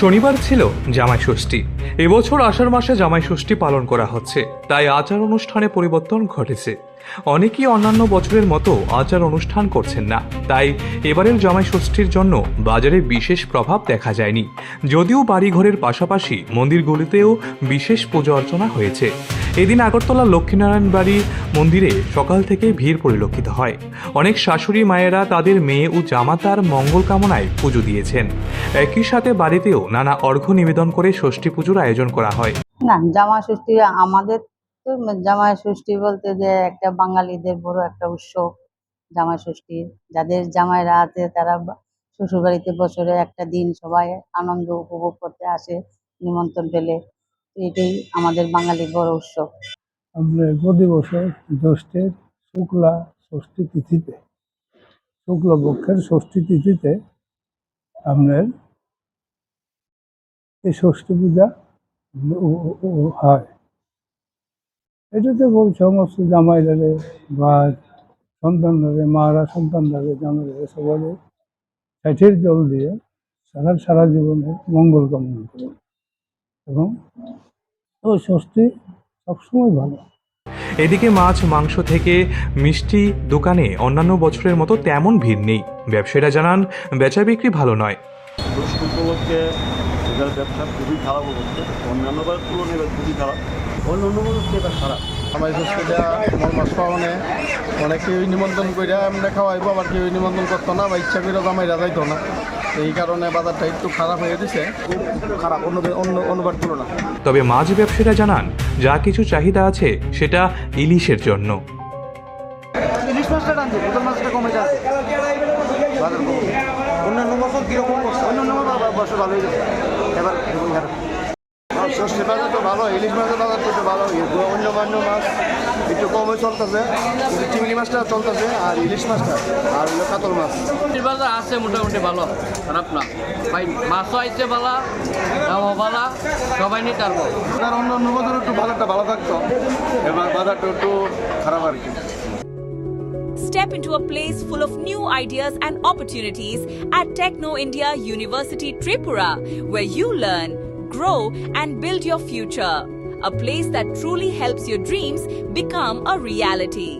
শনিবার ছিল জামাই ষষ্ঠী। এবছর আষাঢ় মাসে জামাই ষষ্ঠী পালন করা হচ্ছে, তাই আচার অনুষ্ঠানে পরিবর্তন ঘটেছে। অনেকেই অন্যান্য বছরের মতো আচার অনুষ্ঠান করছেন না, তাই এবারের জামাই ষষ্ঠীর জন্য বাজারে বিশেষ প্রভাব দেখা যায়নি। যদিও বাড়িঘরের পাশাপাশি মন্দিরগুলিতেও বিশেষ পূজা অর্চনা হয়েছে। এদিন আগরতলা লক্ষ্মীনারায়ণ বাড়ি মন্দিরে সকাল থেকে ভিড় পরিলক্ষিত হয়। অনেক শাশুড়ি মায়েরা তাদের মেয়ে ও জামাতার মঙ্গল কামনায় পুজো দিয়েছেন। একই সাথে বাড়িতেও নানা অর্ঘ্য নিবেদন করে ষষ্ঠী পুজোর আয়োজন করা হয়। না, জামাই ষষ্ঠী আমাদের তো জামাই ষষ্ঠী বলতে যে একটা বাঙালিদের বড় একটা উৎসব। জামাই ষষ্ঠী যাদের জামাইরা আছে তারা শ্বশুরবাড়িতে বছরে একটা দিন সবাই আনন্দ উপভোগ করতে আসে নিমন্ত্রণ পেলে। এটাই আমাদের বাঙালির বড় উৎসব। আমরা প্রতি বছর জ্যৈষ্ঠের শুক্লা ষষ্ঠী তিথিতে, শুক্লপক্ষের ষষ্ঠী তিথিতে আপনার এই ষষ্ঠী পূজা হয়। এটাতে সমস্ত জামাইরারে বা সন্তানরা, মারা সন্তানরা, জামাইরা সবাই ষাটের জল দিয়ে সারা জীবনের মঙ্গল কামনা করে এবং ওই ষষ্ঠী সবসময় ভালো। এদিকে মাছ মাংস থেকে মিষ্টি দোকানে অন্যান্য বছরের মতো তেমন ভিড় নেই। ব্যবসায়ীরা জানান বেচা বিক্রি ভালো নয়। ষষ্ঠী উপলক্ষে এদের ব্যবসা খুবই খারাপ হচ্ছে, অন্যান্যবার তুলনায় এবার খুবই খারাপ, অন্যান্য বছর এবার খারাপ। জামাই ষষ্ঠীটা মল মাছ পাওয়ানে অনেকে নিমন্ত্রণ করে আমরা খাওয়াইবো, আবার কেউ নিমন্ত্রণ করতো না বা ইচ্ছা করে জামাইরা যাইতো না। এই কারণে বাজারটা একটু খারাপ হয়ে গেছে, খুব খারাপ অন্যবার তুলনা। তবে মাছ ব্যবসায়ীরা জানান যা কিছু চাহিদা আছে সেটা ইলিশের জন্য। ইলিশ মাছটা টানছে, পুতুল মাছটা কমে যাচ্ছে, বাজার কম। অন্যান্য বছর কীরকম করছে? অন্যান্য বছর ভালোই যাচ্ছে, এবার ষষ্ঠী বাজার তো ভালো, ইলিশ মাছের বাজার তো একটু ভালো। অন্য মাছ একটু কমে চলতেছে, কিন্তু চিংড়ি মাছটা চলতেছে, আর ইলিশ মাছটা আর হলো কাতল মাছ। বাজার আছে মোটামুটি ভালো, খারাপ না ভাই। মাছও আইছে ভালো, দামও ভালো, সবাই নিতে পারবো। আর অন্য বছর একটু বাজারটা ভালো থাকতো, এবার বাজারটা একটু খারাপ আর কি। Step into a place full of new ideas and opportunities at Techno India University Tripura, where you learn, grow and build your future. A place that truly helps your dreams become a reality.